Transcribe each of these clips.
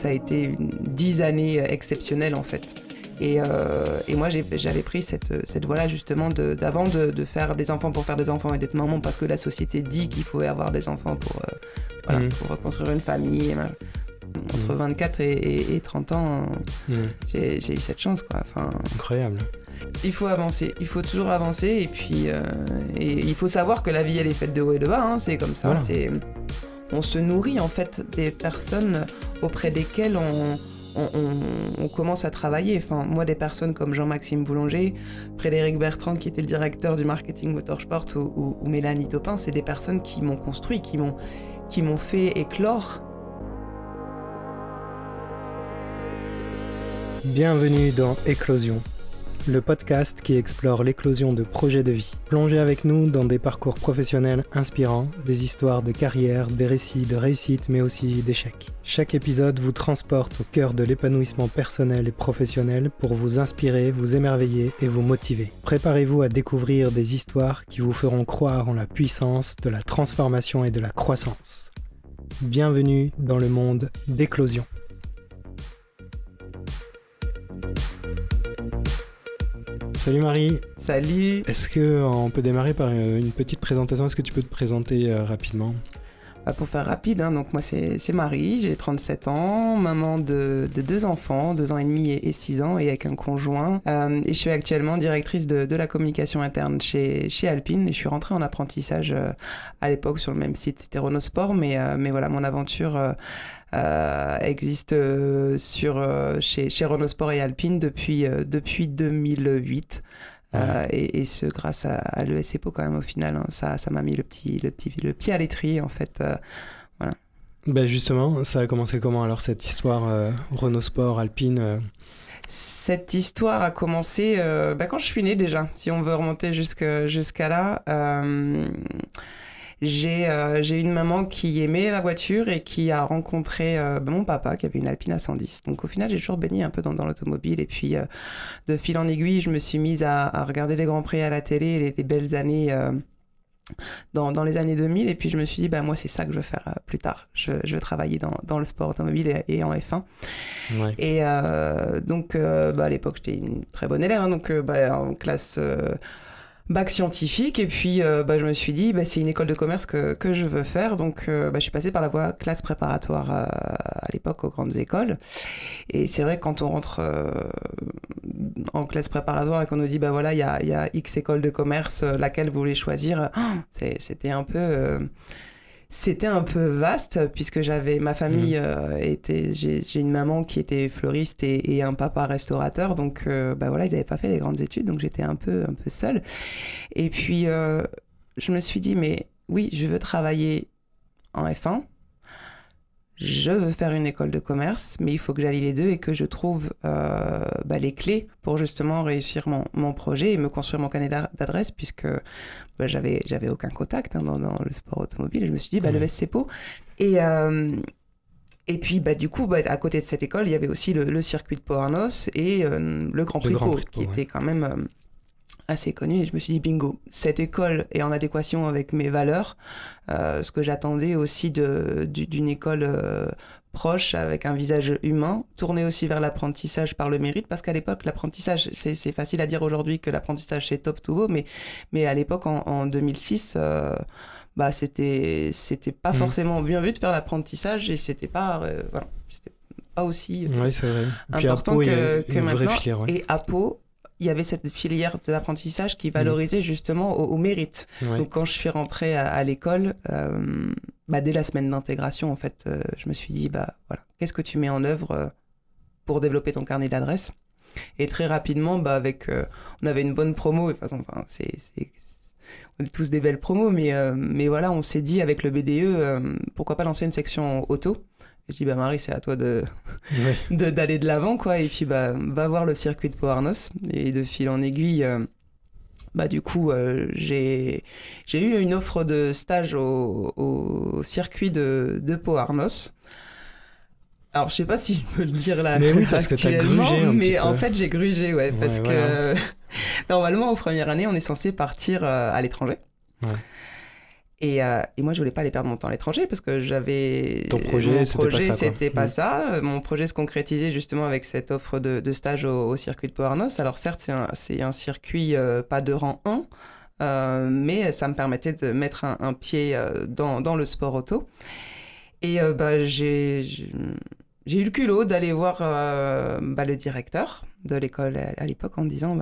ça a été 10 années exceptionnelles en fait. Et moi j'avais pris cette voie-là justement d'avant de faire des enfants pour faire des enfants et d'être maman parce que la société dit qu'il faut avoir des enfants pour reconstruire une famille. Entre 24 et 30 ans, j'ai eu cette chance, quoi. Enfin, incroyable. Il faut avancer, il faut toujours avancer et puis et il faut savoir que la vie elle est faite de haut et de bas, hein, c'est comme ça. Voilà. On se nourrit en fait des personnes auprès desquelles on commence à travailler. Enfin, moi, des personnes comme Jean-Maxime Boulanger, Frédéric Bertrand, qui était le directeur du marketing motorsport, ou Mélanie Taupin, c'est des personnes qui m'ont construit, qui m'ont fait éclore. Bienvenue dans Éclosion, le podcast qui explore l'éclosion de projets de vie. Plongez avec nous dans des parcours professionnels inspirants, des histoires de carrière, des récits de réussite, mais aussi d'échecs. Chaque épisode vous transporte au cœur de l'épanouissement personnel et professionnel pour vous inspirer, vous émerveiller et vous motiver. Préparez-vous à découvrir des histoires qui vous feront croire en la puissance de la transformation et de la croissance. Bienvenue dans le monde d'Éclosion. Salut Marie. Salut. Est-ce qu'on peut démarrer par une petite présentation ? Est-ce que tu peux te présenter rapidement ? Pour faire rapide, hein, donc moi c'est Marie, j'ai 37 ans, maman de 2 enfants, 2 ans et demi et 6 ans, et avec un conjoint. Et je suis actuellement directrice de la communication interne chez Alpine, et je suis rentrée en apprentissage à l'époque sur le même site, c'était Renault Sport, mais voilà, mon aventure existe chez Renault Sport et Alpine depuis 2008. Et ce grâce à l'ES-EPO quand même au final, hein, ça m'a mis le pied à l'étrier en fait, voilà. Ben justement, ça a commencé comment alors cette histoire Renault Sport, Alpine Cette histoire a commencé quand je suis née déjà, si on veut remonter jusqu'à là. J'ai une maman qui aimait la voiture et qui a rencontré mon papa qui avait une Alpine A110. Donc au final, j'ai toujours baigné un peu dans l'automobile. Et puis de fil en aiguille, je me suis mise à regarder les Grands Prix à la télé, les belles années dans les années 2000. Et puis je me suis dit, moi, c'est ça que je veux faire plus tard. Je veux travailler dans le sport automobile et en F1. Ouais. Et donc à l'époque, j'étais une très bonne élève. Hein, donc en classe... bac scientifique, et puis je me suis dit c'est une école de commerce que je veux faire, donc je suis passée par la voie classe préparatoire à l'époque aux grandes écoles. Et c'est vrai que quand on rentre en classe préparatoire et qu'on nous dit il y a X écoles de commerce, laquelle vous voulez choisir, c'était un peu vaste, puisque j'avais ma famille j'ai une maman qui était fleuriste et un papa restaurateur, donc ils n'avaient pas fait les grandes études, donc j'étais un peu seule. Et puis je me suis dit mais oui, je veux travailler en F1, je veux faire une école de commerce, mais il faut que j'allie les deux et que je trouve les clés pour justement réussir mon projet et me construire mon carnet d'adresse, puisque j'avais aucun contact dans le sport automobile. Et je me suis dit, le SCPO. Et puis, du coup, à côté de cette école, il y avait aussi le circuit de Pau-Arnos et le Grand Prix de Pau, qui était quand même assez connu. Et je me suis dit, bingo, cette école est en adéquation avec mes valeurs, ce que j'attendais aussi d'une école proche, avec un visage humain, tourné aussi vers l'apprentissage par le mérite, parce qu'à l'époque, l'apprentissage, c'est facile à dire aujourd'hui que l'apprentissage c'est top to go, mais à l'époque, en 2006, c'était pas forcément bien vu de faire l'apprentissage, et c'était pas aussi important que maintenant. Filière, ouais. Et à Pau, il y avait cette filière de l'apprentissage qui valorisait justement au mérite. Ouais. Donc quand je suis rentrée à l'école, dès la semaine d'intégration, en fait, je me suis dit, qu'est-ce que tu mets en œuvre pour développer ton carnet d'adresses ? Et très rapidement, on avait une bonne promo. De toute façon, on est tous des belles promos, mais voilà, on s'est dit avec le BDE, pourquoi pas lancer une section auto ? Je dis Marie, c'est à toi d'aller de l'avant, quoi. Et puis va voir le circuit de Pau-Arnos. Et de fil en aiguille, du coup j'ai eu une offre de stage au circuit de Pau-Arnos. Alors je sais pas si je peux le dire là parce actuellement, que t'as mais en fait j'ai grugé, parce que normalement en première année on est censé partir à l'étranger. Ouais. Et moi, je voulais pas aller perdre mon temps à l'étranger parce que j'avais... Ton projet, c'était pas ça. Mon projet se concrétisait justement avec cette offre de stage au circuit de Pau-Arnos. Alors certes, c'est un circuit pas de rang 1, mais ça me permettait de mettre un pied dans le sport auto. Et j'ai eu le culot d'aller voir le directeur de l'école à l'époque en disant,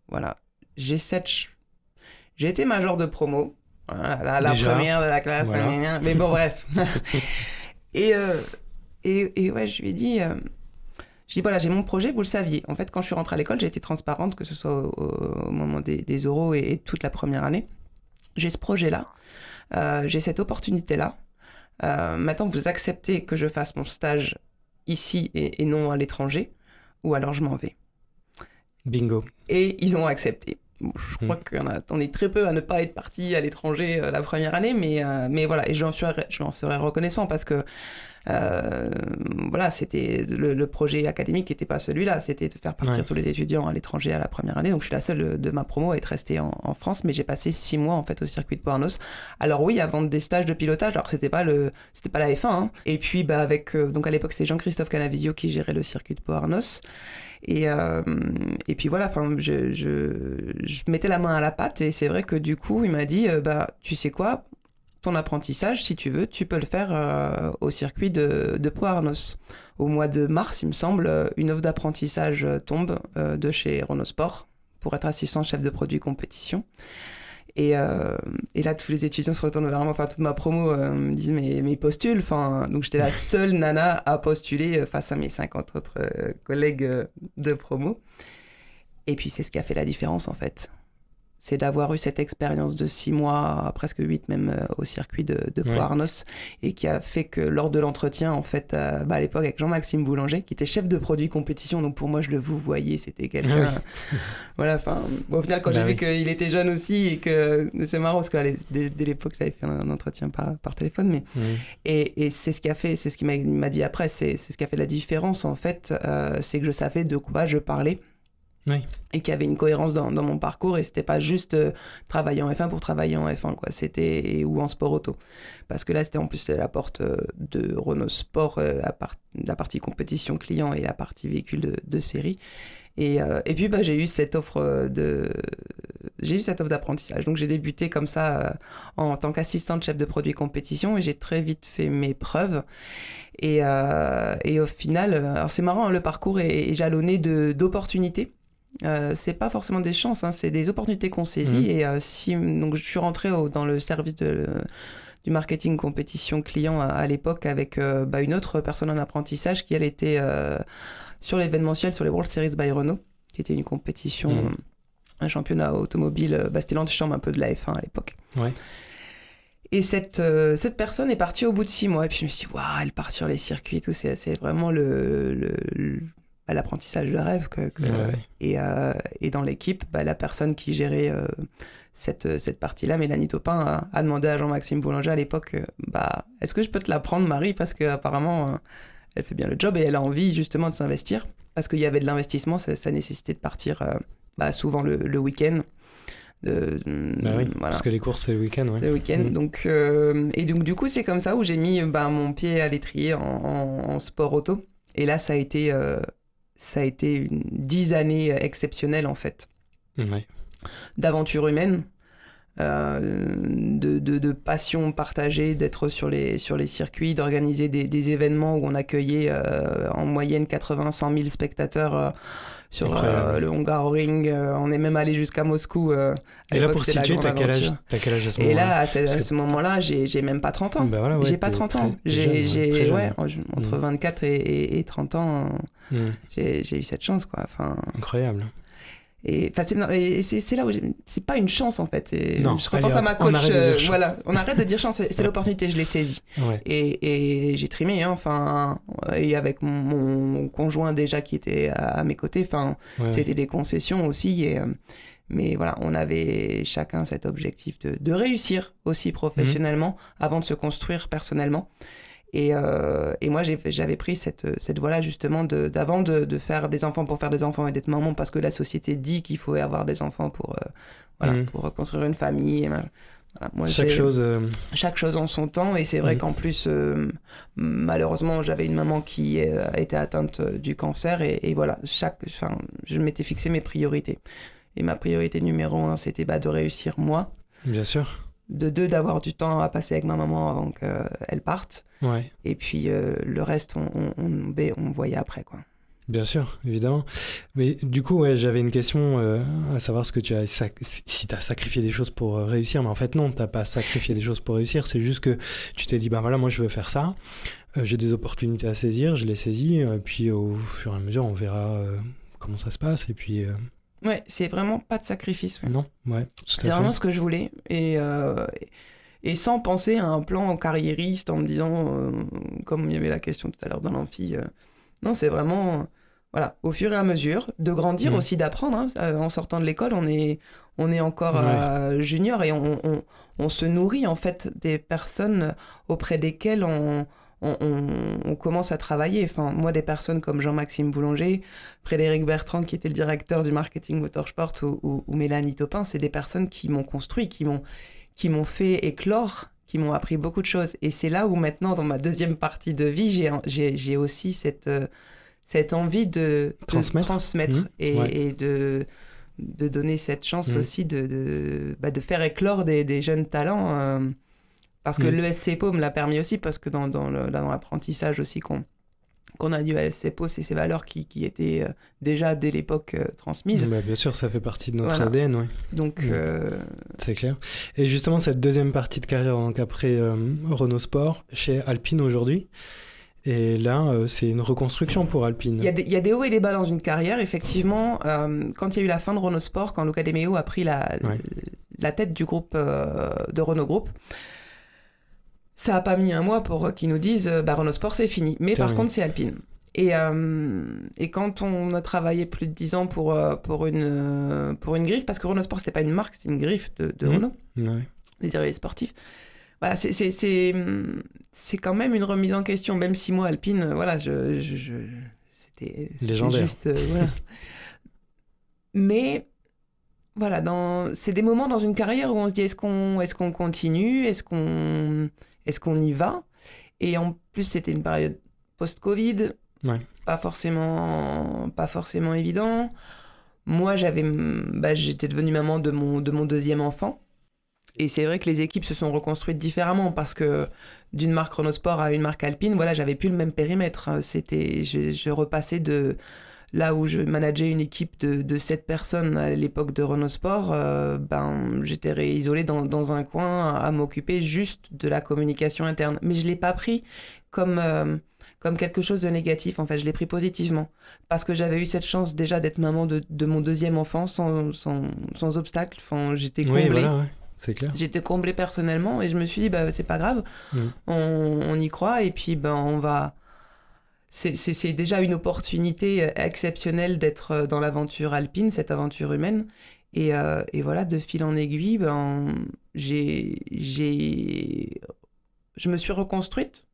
voilà, j'ai été major de promo. Voilà, la première de la classe, voilà. Mais bon, bref. et ouais, je lui ai dit, voilà, j'ai mon projet, vous le saviez. En fait, quand je suis rentrée à l'école, j'ai été transparente, que ce soit au moment des oraux et toute la première année. J'ai ce projet-là, j'ai cette opportunité-là. Maintenant, vous acceptez que je fasse mon stage ici et non à l'étranger, ou alors je m'en vais. Bingo. Et ils ont accepté. Bon, je crois qu'on est très peu à ne pas être parti à l'étranger la première année, mais voilà, et je en serais reconnaissant parce que voilà, c'était le projet académique n'était pas celui-là, c'était de faire partir tous les étudiants à l'étranger à la première année. Donc je suis la seule de ma promo à être restée en France, mais j'ai passé 6 mois en fait au circuit de Pau-Arnos. Alors oui, avant des stages de pilotage, alors c'était pas la F1, hein. Et puis avec donc à l'époque c'était Jean-Christophe Canavisio qui gérait le circuit de Pau-Arnos. Et puis voilà, je mettais la main à la pâte et c'est vrai que du coup il m'a dit tu sais quoi, ton apprentissage si tu veux tu peux le faire au circuit de Pau-Arnos. Au mois de mars il me semble, une offre d'apprentissage tombe de chez Renault Sport pour être assistant chef de produit compétition. Et là, tous les étudiants se retournent vers moi, enfin toute ma promo me disent mais postule. Donc j'étais la seule nana à postuler face à mes 50 autres collègues de promo. Et puis c'est ce qui a fait la différence en fait. C'est d'avoir eu cette expérience de 6 mois, presque 8 même, au circuit de Pau-Arnos, et qui a fait que lors de l'entretien, en fait, à l'époque avec Jean-Maxime Boulanger, qui était chef de produit compétition, donc pour moi je le voyais, c'était quelqu'un... Voilà, au final quand j'ai vu qu'il était jeune aussi, et que c'est marrant parce que dès l'époque j'avais fait un entretien par téléphone, mais... Et c'est ce qui a fait, c'est ce qu'il m'a dit après, c'est ce qui a fait la différence en fait, c'est que je savais de quoi je parlais. Oui. Et qu'il y avait une cohérence dans mon parcours et c'était pas juste travailler en F1 pour travailler en F1 quoi, ou en sport auto, parce que là c'était en plus la porte de Renault Sport, la partie compétition client et la partie véhicule de série et puis j'ai eu cette offre d'apprentissage, donc j'ai débuté comme ça en tant qu'assistante chef de produit compétition et j'ai très vite fait mes preuves et au final alors c'est marrant, le parcours est jalonné d'opportunités. C'est pas forcément des chances, hein, c'est des opportunités qu'on saisit. Et donc je suis rentrée dans le service du marketing compétition client à l'époque avec une autre personne en apprentissage qui elle était sur l'événementiel sur les World Series by Renault, qui était une compétition, un championnat automobile, c'était l'antichambre un peu de la F1 à l'époque. Ouais. Et cette personne est partie au bout de 6 mois et puis je me suis dit waouh, elle part sur les circuits et tout, c'est vraiment l'apprentissage de rêve et dans l'équipe la personne qui gérait cette partie-là, Mélanie Taupin, a demandé à Jean-Maxime Boulanger à l'époque est-ce que je peux te la prendre, Marie, parce qu'apparemment elle fait bien le job et elle a envie justement de s'investir parce qu'il y avait de l'investissement, ça nécessitait de partir souvent le week-end. Voilà. Parce que les courses c'est le week-end. Le week-end, donc du coup c'est comme ça où j'ai mis mon pied à l'étrier en sport auto et là ça a été 10 années exceptionnelles en fait, d'aventure humaine, de passion partagée, d'être sur les circuits, d'organiser des événements où on accueillait en moyenne 80-100 000 spectateurs sur le Hungaroring. On est même allé jusqu'à Moscou. Et là, pour situer, t'as quel âge à ce moment-là? Et là, à ce moment-là, j'ai même pas 30 ans. J'ai pas 30 ans. Entre 24 et 30 ans, j'ai eu cette chance, quoi. Incroyable. Et c'est là où c'est pas une chance en fait. Non, je repense à ma coach. On arrête de dire chance. C'est l'opportunité, je l'ai saisie. Ouais. Et j'ai trimé, et avec mon conjoint déjà qui était à mes côtés. C'était des concessions aussi. Mais voilà, on avait chacun cet objectif de réussir aussi professionnellement avant de se construire personnellement. Et moi, j'avais pris cette voie-là, justement, d'avant de faire des enfants pour faire des enfants et d'être maman, parce que la société dit qu'il faut avoir des enfants pour reconstruire une famille. Voilà, moi, chaque chose en son temps, et c'est vrai qu'en plus, malheureusement, j'avais une maman qui a été atteinte du cancer, et voilà, je m'étais fixé mes priorités. Et ma priorité numéro 1, c'était de réussir moi. Bien sûr. De 2, d'avoir du temps à passer avec ma maman avant qu'elle parte. Ouais. Et puis le reste, on voyait après, quoi. Bien sûr, évidemment. Mais du coup, j'avais une question à savoir si tu as sacrifié des choses pour réussir. Mais en fait, non, tu n'as pas sacrifié des choses pour réussir. C'est juste que tu t'es dit, voilà, moi, je veux faire ça. J'ai des opportunités à saisir, je les saisis. Puis au fur et à mesure, on verra comment ça se passe. Et puis... Ouais, c'est vraiment pas de sacrifice. Ouais. Non, ouais. C'est vraiment ce que je voulais. Et sans penser à un plan carriériste, en me disant, comme il y avait la question tout à l'heure dans l'amphi, non, c'est vraiment... Voilà, au fur et à mesure, de grandir aussi, d'apprendre. Hein. En sortant de l'école, on est encore junior, et on se nourrit en fait des personnes auprès desquelles on commence à travailler. Enfin, moi, des personnes comme Jean-Maxime Boulanger, Frédéric Bertrand, qui était le directeur du marketing motorsport, ou Mélanie Taupin, c'est des personnes qui m'ont construit, qui m'ont fait éclore, qui m'ont appris beaucoup de choses. Et c'est là où maintenant, dans ma deuxième partie de vie, j'ai aussi cette envie de transmettre et de donner cette chance aussi de faire éclore des jeunes talents. Parce que l'ESCPO me l'a permis aussi, parce que dans l'apprentissage aussi qu'on a du l'ESCPO, c'est ces valeurs qui étaient déjà dès l'époque transmises. Bah, bien sûr, ça fait partie de notre ADN, oui. Donc, c'est clair. Et justement, cette deuxième partie de carrière, donc après Renault Sport, chez Alpine aujourd'hui, et là, c'est une reconstruction pour Alpine. Il y a des hauts et des bas dans une carrière, effectivement. Quand il y a eu la fin de Renault Sport, quand Luca De Meo a pris la tête du groupe de Renault Group, ça n'a pas mis un mois pour qu'ils nous disent Renault Sport, c'est fini. Mais par contre, c'est Alpine. Et quand on a travaillé plus de 10 ans pour une griffe, parce que Renault Sport, c'était pas une marque, c'était une griffe de Renault, des dérivés sportifs. Voilà, c'est quand même une remise en question, même si moi, Alpine, voilà, c'était légendaire. Juste, voilà. Mais voilà, c'est des moments dans une carrière où on se dit est-ce qu'on continue, est-ce qu'on y va. Et en plus, c'était une période post-Covid, pas forcément évident. Moi, j'étais devenue maman de mon deuxième enfant. Et c'est vrai que les équipes se sont reconstruites différemment, parce que d'une marque Renault Sport à une marque Alpine, voilà, j'avais plus le même périmètre. Je repassais de là où je manageais une équipe de 7 personnes à l'époque de Renault Sport, j'étais isolée dans un coin à m'occuper juste de la communication interne. Mais je l'ai pas pris comme quelque chose de négatif, en fait. Je l'ai pris positivement, parce que j'avais eu cette chance déjà d'être maman de mon deuxième enfant sans obstacle. Enfin, j'étais comblée. Oui, voilà, ouais. C'est clair. J'étais comblée personnellement, et je me suis dit, c'est pas grave, on y croit, et puis on va... C'est déjà une opportunité exceptionnelle d'être dans l'aventure alpine, cette aventure humaine. Et voilà, de fil en aiguille, je me suis reconstruite,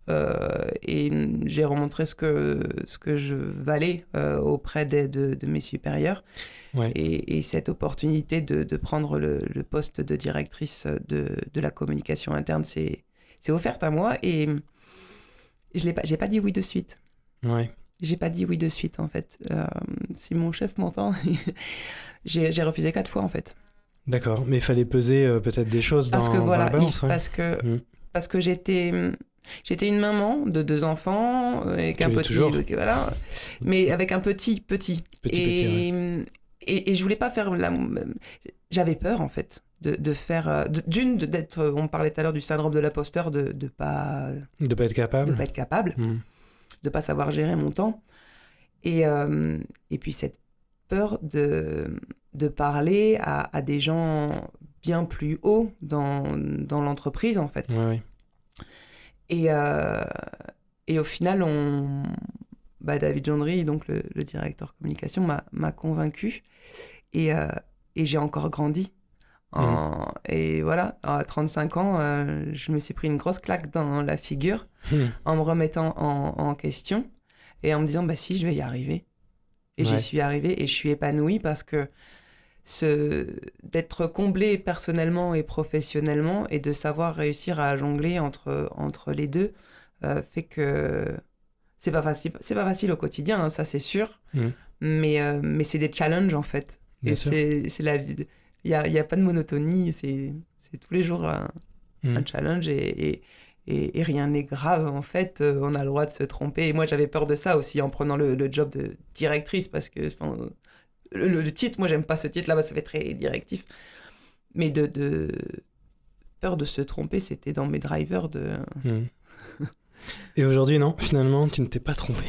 et j'ai remontré ce que je valais auprès de mes supérieurs. Ouais. Et cette opportunité de prendre le poste de directrice de la communication interne c'est offerte à moi, et j'ai pas dit oui de suite. Ouais. J'ai pas dit oui de suite, en fait. Si mon chef m'entend, j'ai refusé 4 fois, en fait. D'accord, mais il fallait peser peut-être des choses dans la balance. Parce que j'étais une maman de 2 enfants, avec un petit, voilà, mais avec un petit. Et je voulais pas faire j'avais peur, en fait, de faire d'être, on parlait tout à l'heure du syndrome de l'imposteur, de pas être capable, de pas savoir gérer mon temps, et puis cette peur de parler à des gens bien plus hauts dans l'entreprise, en fait. Ouais. Et au final, David Gendry, donc le directeur communication, m'a convaincu, et j'ai encore grandi. Et voilà, à 35 ans, je me suis pris une grosse claque dans la figure en me remettant en question, et en me disant si, je vais y arriver. Et j'y suis arrivée, et je suis épanouie, parce que d'être comblé personnellement et professionnellement et de savoir réussir à jongler entre les deux fait que c'est pas facile au quotidien, hein, ça c'est sûr, mais c'est des challenges en fait. Bien et sûr. c'est la vie. Il y a pas de monotonie, c'est tous les jours un challenge et rien n'est grave en fait. On a le droit de se tromper. Et moi j'avais peur de ça aussi en prenant le job de directrice parce que le titre, moi j'aime pas ce titre là-bas, ça fait très directif. Mais de peur de se tromper, c'était dans mes drivers de. Et aujourd'hui non, finalement tu ne t'es pas trompé.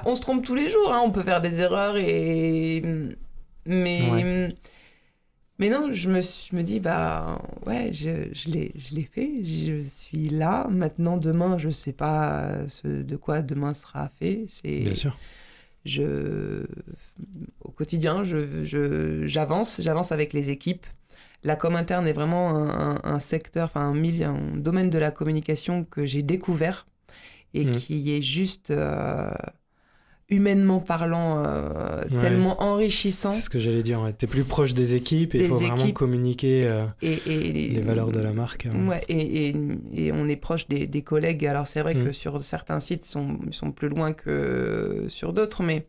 On se trompe tous les jours, hein. On peut faire des erreurs mais non, je me dis, ouais, je l'ai fait, je suis là. Maintenant, demain, je sais pas de quoi demain sera fait. Bien sûr. Au quotidien, j'avance avec les équipes. La com interne est vraiment un secteur, un domaine de la communication que j'ai découvert et qui est juste... humainement parlant, tellement enrichissant. C'est ce que j'allais dire, t'es plus proche des équipes et il faut vraiment communiquer les valeurs de la marque. Ouais, et on est proche des collègues. Alors c'est vrai que sur certains sites, ils sont plus loin que sur d'autres, mais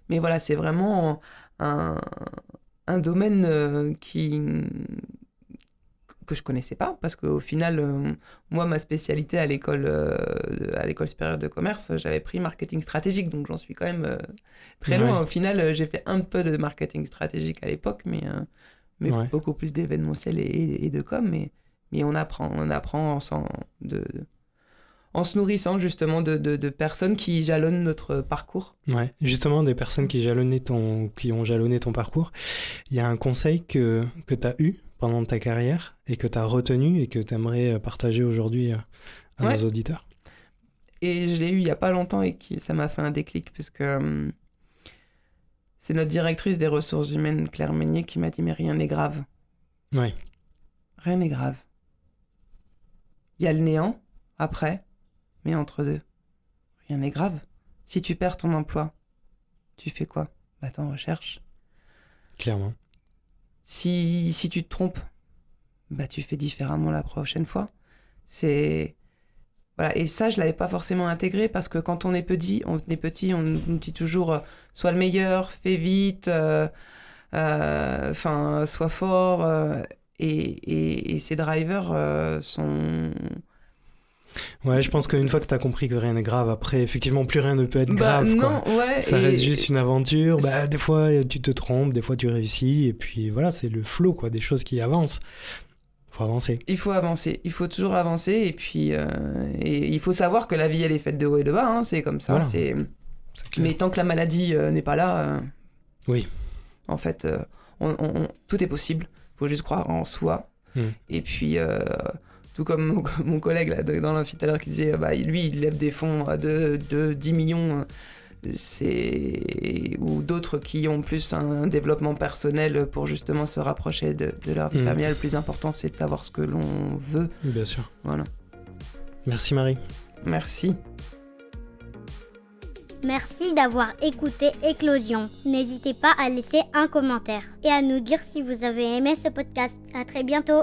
voilà, c'est vraiment un domaine que je connaissais pas, parce qu'au final, moi, ma spécialité à l'école supérieure de commerce, j'avais pris marketing stratégique, donc j'en suis quand même très loin. Au final, j'ai fait un peu de marketing stratégique à l'époque, mais beaucoup plus d'événementiel et de com, mais on apprend en se nourrissant justement de personnes qui jalonnent notre parcours. Ouais, justement, des personnes qui ont jalonné ton parcours. Il y a un conseil que tu as eu pendant ta carrière et que tu as retenu et que tu aimerais partager aujourd'hui à nos auditeurs. Et je l'ai eu il n'y a pas longtemps et ça m'a fait un déclic parce que c'est notre directrice des ressources humaines, Claire Meignier, qui m'a dit « Mais rien n'est grave. » Ouais. Rien n'est grave. Il y a le néant, après, mais entre deux, rien n'est grave. Si tu perds ton emploi, tu fais quoi ? T'en recherches. Clairement. Si tu te trompes, tu fais différemment la prochaine fois. Voilà. Et ça, je l'avais pas forcément intégré parce que quand on est petit, on nous dit toujours sois le meilleur, fais vite, sois fort. Et ces drivers sont... Ouais, je pense qu'une fois que tu as compris que rien n'est grave, après, effectivement, plus rien ne peut être grave. Non, quoi. Ouais, ça reste juste une aventure. Des fois, tu te trompes, des fois, tu réussis. Et puis, voilà, c'est le flow, quoi, des choses qui avancent. Il faut avancer. Il faut avancer. Il faut toujours avancer. Et puis, et il faut savoir que la vie, elle est faite de haut et de bas. Hein, c'est comme ça. Voilà. C'est mais tant que la maladie n'est pas là, oui. En fait, tout est possible. Il faut juste croire en soi. Et puis... tout comme mon collègue là, dans l'amphi tout à l'heure qui disait lui il lève des fonds de 10 millions ou d'autres qui ont plus un développement personnel pour justement se rapprocher de leur vie familiale. Le plus important c'est de savoir ce que l'on veut. Bien sûr. Voilà. Merci Marie. Merci. Merci d'avoir écouté Éclosion. N'hésitez pas à laisser un commentaire et à nous dire si vous avez aimé ce podcast. À très bientôt.